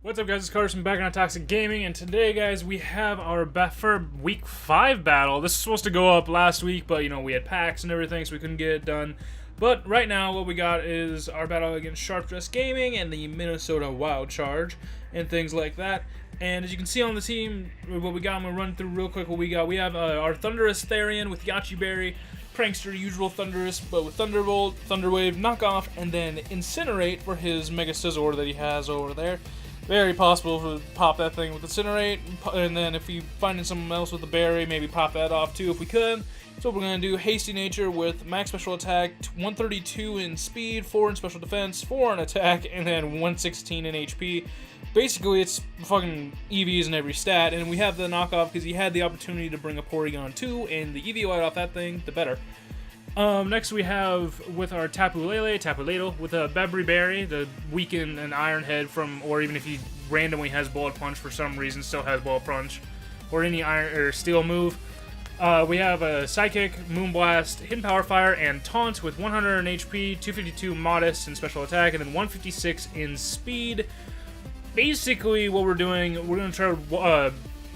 What's up, guys? It's Carson back on Toxic Gaming, and today, guys, we have our for Week 5 battle. This is supposed to go up last week, but, we had packs and everything, so we couldn't get it done. But right now, what we got is our battle against Sharp Dress Gaming and the Minnesota Wild Charge and things like that. And as you can see on the team, what we got, I'm going to run through real quick what we got. We have our Thundurus Therian with Yachi Berry, Prankster, usual Thundurus, but with Thunderbolt, Thunderwave, Knockoff, and then Incinerate for his Mega Scizor that he has over there. Very possible to pop that thing with Incinerate, and then if you find something else with the Berry, maybe pop that off too if we could. So we're going to do Hasty Nature with Max Special Attack, 132 in Speed, 4 in Special Defense, 4 in Attack, and then 116 in HP. Basically, it's fucking EVs in every stat, and we have the Knockoff because he had the opportunity to bring a Porygon 2, and the EV light off that thing, the better. Next we have with our Tapu Lele with a Bebri Berry, the weaken an Iron Head from, or even if he randomly has Bullet Punch for some reason, still has Bullet Punch, or any Iron or Steel move. We have a Psychic, Moonblast, Hidden Power Fire, and Taunt with 100 in HP, 252 Modest in Special Attack, and then 156 in Speed. Basically, what we're doing, we're going to try to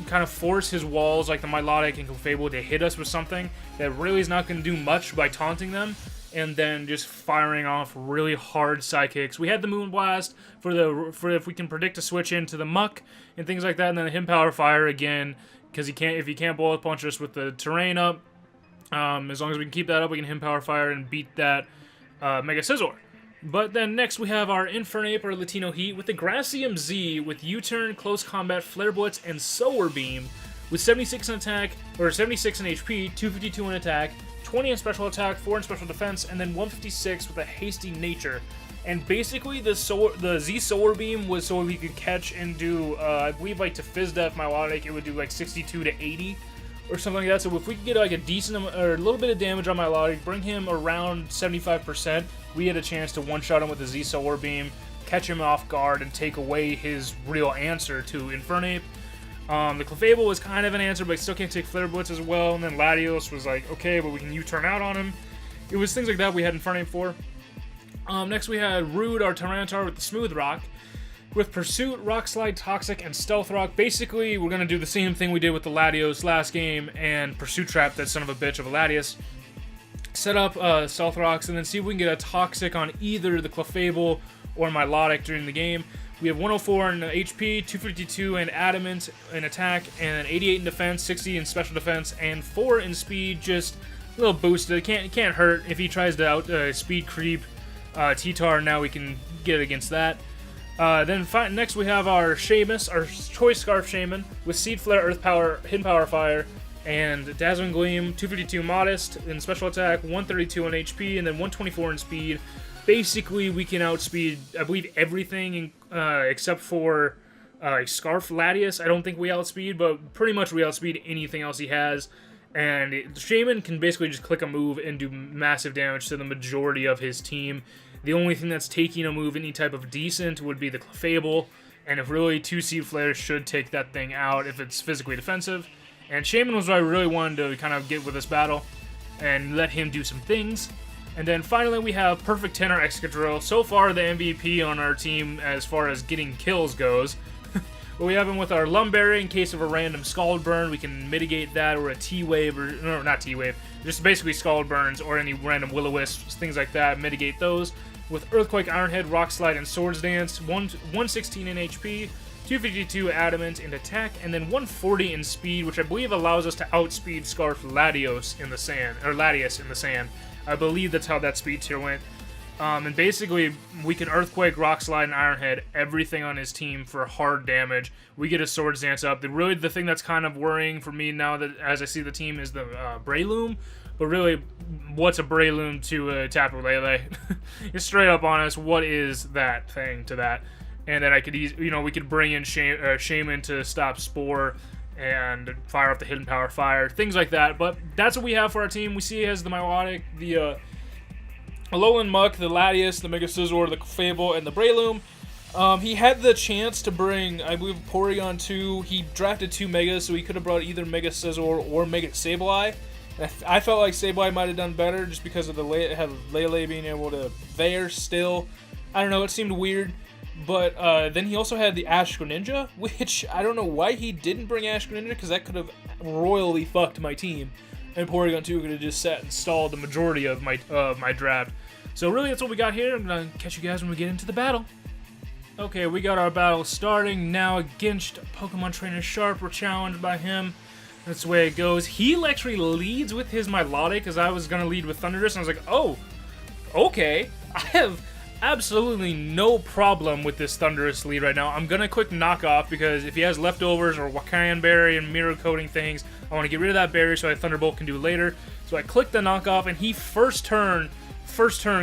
kind of force his walls like the Milotic and Clefable to hit us with something that really is not going to do much by taunting them, and then just firing off really hard Psychics. We had the Moonblast for if we can predict a switch into the Muck and things like that, and then the Hidden Power Fire again, because if he can't Bullet Punch us with the Terrain up, as long as we can keep that up, we can Hidden Power Fire and beat that Mega Scizor. But then next we have our Infernape or Latino Heat with the Gracium Z with U-Turn, Close Combat, Flare Blitz, and Solar Beam with 76 in attack, or 76 in HP, 252 in attack, 20 in special attack, 4 in special defense, and then 156 with a Hasty Nature. And basically the Z Solar Beam was so we could catch and do, I believe like to Fizdef Milotic, it would do like 62 to 80 or something like that. So if we could get like a decent or a little bit of damage on Milotic, bring him around 75%, we had a chance to one-shot him with the Z Solar Beam, catch him off guard, and take away his real answer to Infernape. The Clefable was kind of an answer, but still can't take Flare Blitz as well. And then Latios was like, okay, but we can U-turn out on him. It was things like that we had Infernape for. Next we had Rude, our Tyranitar with the Smooth Rock. With Pursuit, Rock Slide, Toxic, and Stealth Rock. Basically, we're going to do the same thing we did with the Latios last game and Pursuit Trap that son of a bitch of a Latios. Set up Stealth Rocks and then see if we can get a Toxic on either the Clefable or Milotic during the game. We have 104 in HP, 252 in Adamant in attack, and 88 in defense, 60 in special defense, and 4 in speed, just a little boosted. It can't hurt if he tries to out speed creep T-Tar. Now we can get against that. Next we have our Seamus, our Choice Scarf Shaman, with Seed Flare, Earth Power, Hidden Power Fire, and Dazzling Gleam, 252 Modest in Special Attack, 132 in HP, and then 124 in Speed. Basically, we can outspeed, I believe, everything except for Scarf Latias. I don't think we outspeed, but pretty much we outspeed anything else he has. And the Shaman can basically just click a move and do massive damage to the majority of his team. The only thing that's taking a move any type of decent would be the Clefable, and if really 2 Seed Flares should take that thing out if it's physically defensive. And Shaman was what I really wanted to kind of get with this battle and let him do some things. And then finally we have Perfect Tenor Excadrill, so far the MVP on our team as far as getting kills goes. But we have him with our Lumberry in case of a random Scald Burn. We can mitigate that, or a T-Wave, or no, not T-Wave, just basically Scald Burns or any random Will-O-Wisps, things like that, mitigate those. With Earthquake, Iron Head, Rock Slide, and Swords Dance, 116 in HP, 252 Adamant in attack, and then 140 in speed, which I believe allows us to outspeed Scarf Latios in the sand, or Latias in the sand. I believe that's how that speed tier went. And basically, we can Earthquake, Rock Slide, and Iron Head everything on his team for hard damage. We get a Swords Dance up. The thing that's kind of worrying for me now that as I see the team is the Breloom. But really, what's a Breloom to a Tapu Lele? It's straight up honest, what is that thing to that? And then I could, we could bring in Shaman to stop Spore and fire up the Hidden Power Fire, things like that. But that's what we have for our team. We see he has the Milotic, the Alolan Muck, the Latias, the Mega Scizor, the Clefable, and the Breloom. He had the chance to bring, I believe, Porygon 2. He drafted 2 Megas, so he could have brought either Mega Scizor or Mega Sableye. I felt like Sableye might have done better just because of the Lele being able to there still. I don't know, it seemed weird. But then he also had the Ash Greninja, which I don't know why he didn't bring Ash Greninja, because that could have royally fucked my team. And Porygon 2 could have just sat and stalled the majority of my draft. So really, that's what we got here. I'm going to catch you guys when we get into the battle. Okay, we got our battle starting now against Pokemon Trainer Sharp. We're challenged by him. That's the way it goes. He actually leads with his Milotic, because I was going to lead with Thundurus, and I was like, oh, okay. I have absolutely no problem with this Thundurus lead right now. I'm going to quick knock off, because if he has leftovers or Wakan Berry and Mirror Coating things, I want to get rid of that berry so that Thunderbolt can do later. So I click the knockoff, and he first turn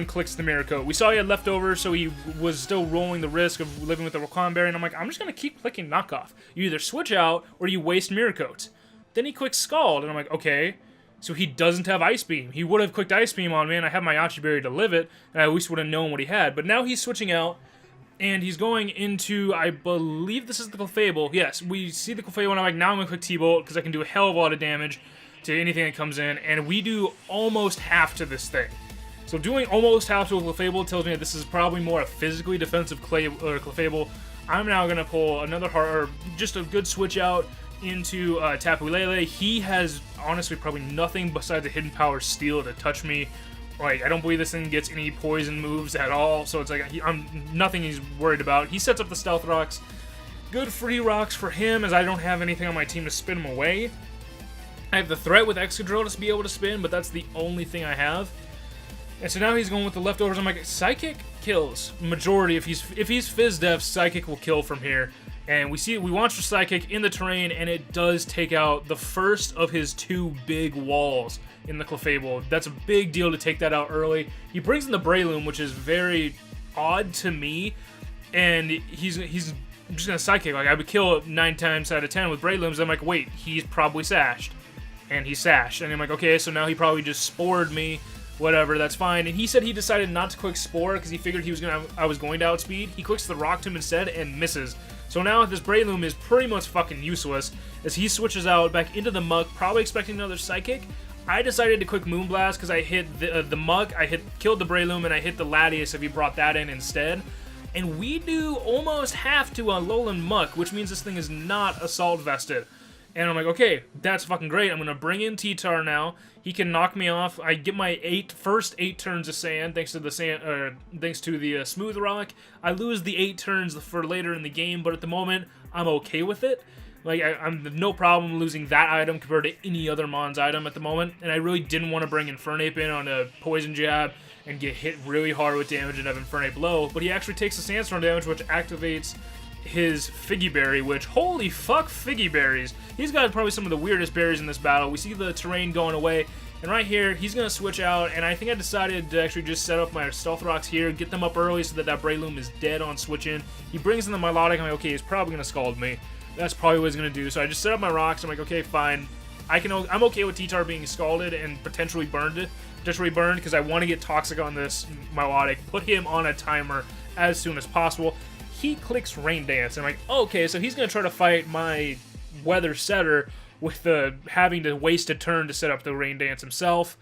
clicks the Mirror Coat. We saw he had leftovers, so he was still rolling the risk of living with the Wakan Berry, and I'm like, I'm just going to keep clicking knockoff. You either switch out, or you waste Mirror Coats. Then he clicks Scald, and I'm like, okay, so he doesn't have Ice Beam. He would have clicked Ice Beam on me, and I have my Yachi Berry to live it, and I at least would have known what he had. But now he's switching out, and he's going into, I believe this is the Clefable. Yes, we see the Clefable, and I'm like, now I'm going to click T-Bolt, because I can do a hell of a lot of damage to anything that comes in, and we do almost half to this thing. So doing almost half to a Clefable tells me that this is probably more a physically defensive Clefable. I'm now going to pull another or just a good switch out into Tapu Lele. He has honestly probably nothing besides a Hidden Power Steel to touch me. Like, I don't believe this thing gets any poison moves at all, so it's like nothing he's worried about. He sets up the Stealth Rocks. Good free rocks for him, as I don't have anything on my team to spin him away. I have the threat with Excadrill to be able to spin, but that's the only thing I have. And so now he's going with the leftovers. I'm like, Psychic kills. Majority, if he's Fizz Def, Psychic will kill from here. And we launch the Psychic in the terrain, and it does take out the first of his two big walls in the Clefable. That's a big deal to take that out early. He brings in the Breloom, which is very odd to me. And he's just gonna Psychic. Like, I would kill 9 times out of 10 with Brelooms. I'm like, wait, he's probably sashed. And he sashed. And I'm like, okay, so now he probably just spored me. Whatever, that's fine. And he said he decided not to click Spore because he figured I was going to outspeed. He clicks the Rock Tomb instead and misses. So now this Breloom is pretty much fucking useless as he switches out back into the Muck, probably expecting another Psychic. I decided to click Moonblast because I hit the Muck, killed the Breloom, and I hit the Latias if he brought that in instead. And we do almost half to a Alolan Muck, which means this thing is not Assault Vested. And I'm like, okay, that's fucking great. I'm going to bring in T-Tar now. He can knock me off. I get my first 8 turns of sand thanks to the Smooth Rock. I lose the 8 turns for later in the game, but at the moment, I'm okay with it. Like, I'm no problem losing that item compared to any other Mon's item at the moment. And I really didn't want to bring Infernape in on a Poison Jab and get hit really hard with damage and have Infernape low. But he actually takes the Sandstorm damage, which activates his Figgy Berry, which, holy fuck, Figgy Berries. He's got probably some of the weirdest berries in this battle. We see the terrain going away, and right here, he's going to switch out, and I think I decided to actually just set up my Stealth Rocks here, get them up early so that Breloom is dead on switch in. He brings in the Milotic, I'm like, okay, he's probably going to Scald me. That's probably what he's going to do, so I just set up my rocks, I'm like, okay, fine. I'm okay with T-Tar being scalded and potentially burned, because I want to get Toxic on this Milotic, put him on a timer as soon as possible. He clicks Rain Dance, and I'm like, okay, so he's going to try to fight my Weather Setter with having to waste a turn to set up the Rain Dance himself.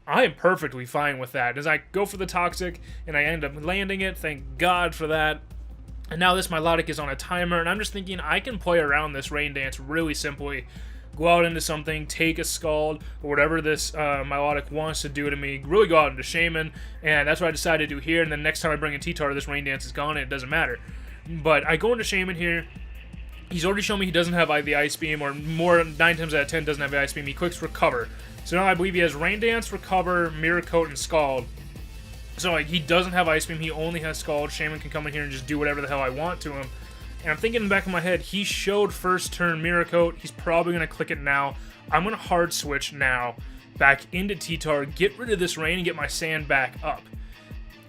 I am perfectly fine with that. As I go for the Toxic, and I end up landing it, thank God for that. And now this Milotic is on a timer, and I'm just thinking I can play around this Rain Dance really simply. Go out into something, take a Scald, or whatever this Milotic wants to do to me. Really go out into Shaman, and that's what I decided to do here. And then next time I bring in T-Tar, this Rain Dance is gone, and it doesn't matter. But I go into Shaman here. He's already shown me he doesn't have the Ice Beam, or more 9 times out of 10 doesn't have the Ice Beam. He clicks Recover. So now I believe he has Rain Dance, Recover, Mirror Coat, and Scald. So he doesn't have Ice Beam, he only has Scald. Shaman can come in here and just do whatever the hell I want to him. And I'm thinking in the back of my head, he showed first turn Mirror Coat. He's probably going to click it now. I'm going to hard switch now back into T-Tar, get rid of this rain, and get my sand back up.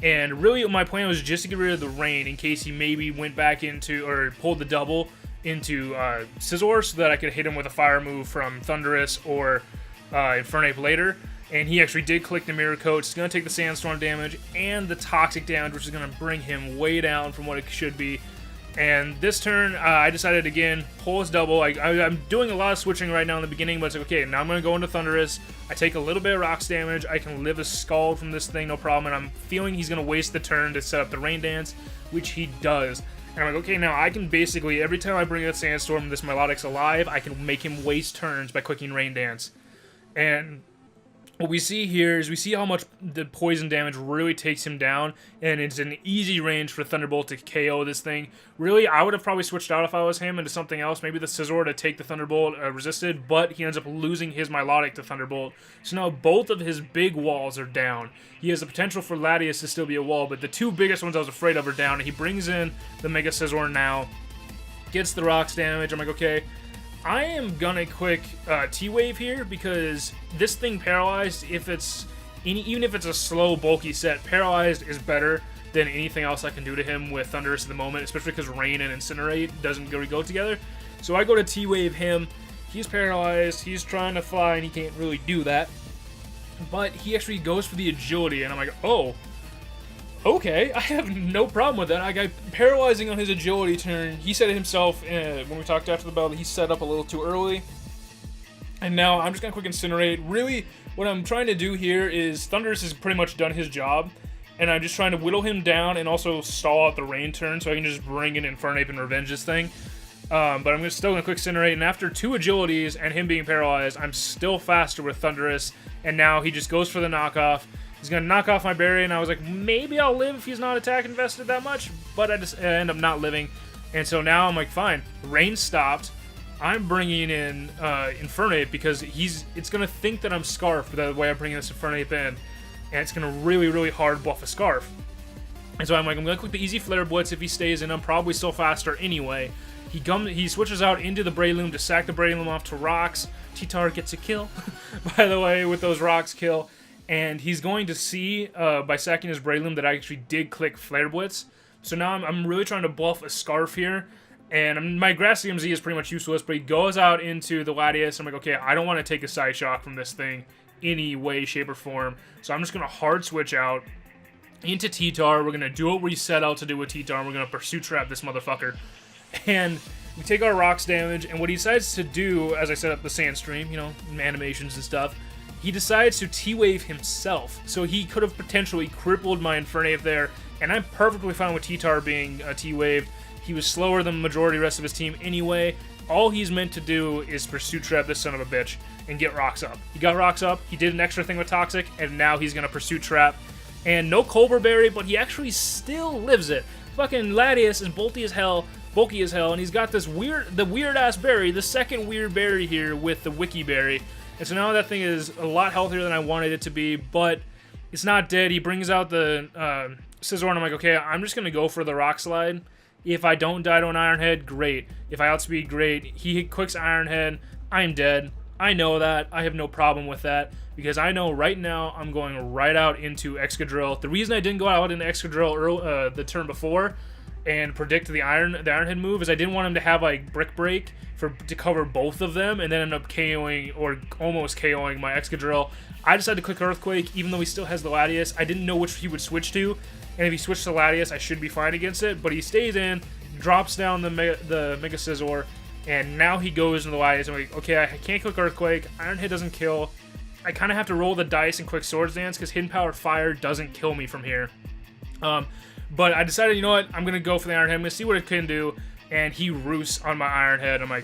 And really my plan was just to get rid of the rain in case he maybe went back into, or pulled the double into Scizor so that I could hit him with a fire move from Thundurus or Infernape later. And he actually did click the Mirror Coat. It's going to take the Sandstorm damage and the Toxic damage, which is going to bring him way down from what it should be. And this turn, I decided again, pull his double. I'm doing a lot of switching right now in the beginning, but it's like, okay, now I'm going to go into Thundurus. I take a little bit of rocks damage. I can live a Scald from this thing, no problem. And I'm feeling he's going to waste the turn to set up the Rain Dance, which he does. And I'm like, okay, now I can basically, every time I bring a Sandstorm, this Melodic's alive, I can make him waste turns by clicking Rain Dance. And what we see here is we see how much the poison damage really takes him down, and it's an easy range for Thunderbolt to KO this thing. Really, I would have probably switched out if I was him into something else, maybe the Scizor to take the Thunderbolt resisted, but he ends up losing his Milotic to Thunderbolt. So now both of his big walls are down. He has the potential for Latias to still be a wall, but the two biggest ones I was afraid of are down, and he brings in the Mega Scizor now, gets the rocks damage. I'm like, okay, I am gonna quick T-Wave here because this thing paralyzed, even if it's a slow, bulky set, paralyzed is better than anything else I can do to him with Thundurus at the moment, especially because Rain and Incinerate doesn't really go together. So I go to T-Wave him. He's paralyzed. He's trying to fly, and he can't really do that. But he actually goes for the Agility, and I'm like, oh, okay, I have no problem with that. I got paralyzing on his Agility turn. He said it himself when we talked after the battle that he set up a little too early. And now I'm just going to quick Incinerate. Really, what I'm trying to do here is Thundurus has pretty much done his job. And I'm just trying to whittle him down and also stall out the Rain turn so I can just bring in Infernape and revenge this thing. But I'm still going to quick Incinerate. And after 2 Agilities and him being paralyzed, I'm still faster with Thundurus. And now he just goes for the knockoff. He's going to knock off my berry, and I was like, maybe I'll live if he's not attack invested that much, but I just end up not living. And so now I'm like, fine, Rain stopped. I'm bringing in Infernape because it's going to think that I'm Scarf the way I'm bringing this Infernape in, and it's going to really, really hard buff a Scarf. And so I'm like, I'm going to click the easy Flare Blitz. If he stays in, I'm probably still faster anyway. He switches out into the Breloom to sack the Breloom off to rocks. T-Tar gets a kill, by the way, with those rocks kill. And he's going to see, by sacking his Breloom, that I actually did click Flare Blitz. So now I'm really trying to buff a Scarf here. And my Grass DMZ is pretty much useless, but he goes out into the Latias. I'm like, okay, I don't want to take a Side Shock from this thing any way, shape, or form. So I'm just going to hard switch out into T-Tar. We're going to do what we set out to do with T-Tar, and we're going to Pursuit Trap this motherfucker. And we take our rocks damage, and what he decides to do, as I set up the Sandstream, you know, animations and stuff, he decides to T-Wave himself. So he could have potentially crippled my Infernape there, and I'm perfectly fine with T-Tar being T-Waved. He was slower than the majority of the rest of his team anyway. All he's meant to do is Pursuit Trap this son of a bitch and get rocks up. He got rocks up, he did an extra thing with Toxic, and now he's going to Pursuit Trap. And no Culver Berry, but he actually still lives it. Fucking Latias is bulky as hell, and he's got this weird-ass berry, the second weird berry here with the Wiki Berry. And so now that thing is a lot healthier than I wanted it to be, but it's not dead. He brings out the Scizor, and I'm like, okay, I'm just going to go for the Rock Slide. If I don't die to an Iron Head, great. If I outspeed, great. He quicks Iron Head, I'm dead. I know that. I have no problem with that, because I know right now I'm going right out into Excadrill. The reason I didn't go out into Excadrill the turn before and predict the Iron Head move is I didn't want him to have like Brick Break to cover both of them and then end up KOing or almost KOing my Excadrill. I decided to click Earthquake even though he still has the Latias. I didn't know which he would switch to, and if he switched to Latias I should be fine against it, but he stays in, drops down the Mega Scizor, and now he goes into the Latias. I'm like, okay, I can't click Earthquake, Iron Head doesn't kill. I kind of have to roll the dice and quick Swords Dance because Hidden Power Fire doesn't kill me from here. But I decided, you know what, I'm going to go for the Iron Head. I'm going to see what it can do. And he roosts on my Iron Head. I'm like,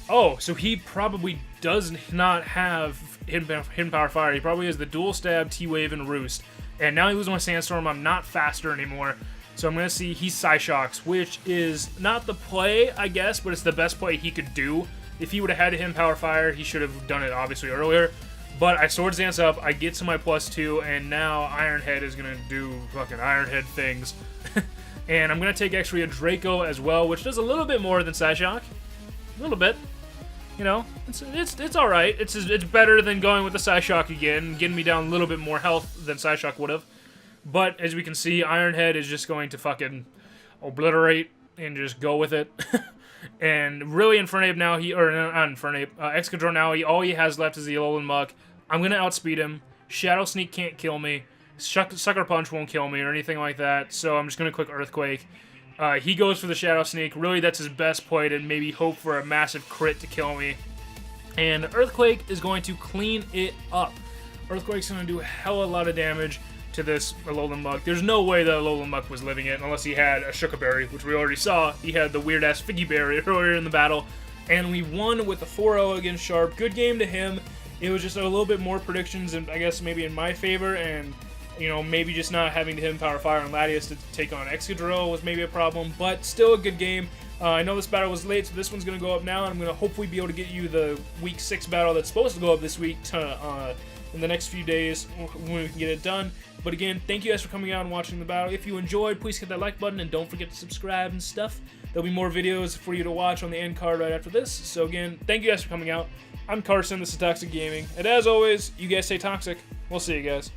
oh, so he probably does not have Hidden Power Fire. He probably has the Dual Stab, T-Wave, and Roost. And now he loses my Sandstorm. I'm not faster anymore. So I'm going to see he Psyshocks, which is not the play, I guess, but it's the best play he could do. If he would have had Hidden Power Fire, he should have done it, obviously, earlier. But I Swords Dance up, I get to my +2, and now Iron Head is going to do fucking Iron Head things. And I'm going to take actually a Draco as well, which does a little bit more than Psyshock. A little bit. You know, it's alright. It's better than going with the Psyshock again, getting me down a little bit more health than Psyshock would have. But as we can see, Iron Head is just going to fucking obliterate and just go with it. And really, Infernape now, not Infernape, Excadrill now, all he has left is the Alolan Muck. I'm going to outspeed him. Shadow Sneak can't kill me. Sucker Punch won't kill me or anything like that, so I'm just going to click Earthquake. He goes for the Shadow Sneak. Really, that's his best play to maybe hope for a massive crit to kill me. And Earthquake is going to clean it up. Earthquake's going to do a hell of a lot of damage to this Alolan Muck. There's no way that Alolan Muck was living it unless he had a Shuka Berry, which we already saw. He had the weird-ass Figgy Berry earlier in the battle. And we won with a 4-0 against Sharp. Good game to him. It was just a little bit more predictions, and I guess maybe in my favor, and you know, maybe just not having to hit Power Fire on Latias to take on Excadrill was maybe a problem, but still a good game. I know this battle was late, so this one's going to go up now, and I'm going to hopefully be able to get you the Week 6 battle that's supposed to go up this week in the next few days when we can get it done. But again, thank you guys for coming out and watching the battle. If you enjoyed, please hit that like button, and don't forget to subscribe and stuff. There'll be more videos for you to watch on the end card right after this. So again, thank you guys for coming out. I'm Carson, this is Toxic Gaming, and as always, you guys stay toxic. We'll see you guys.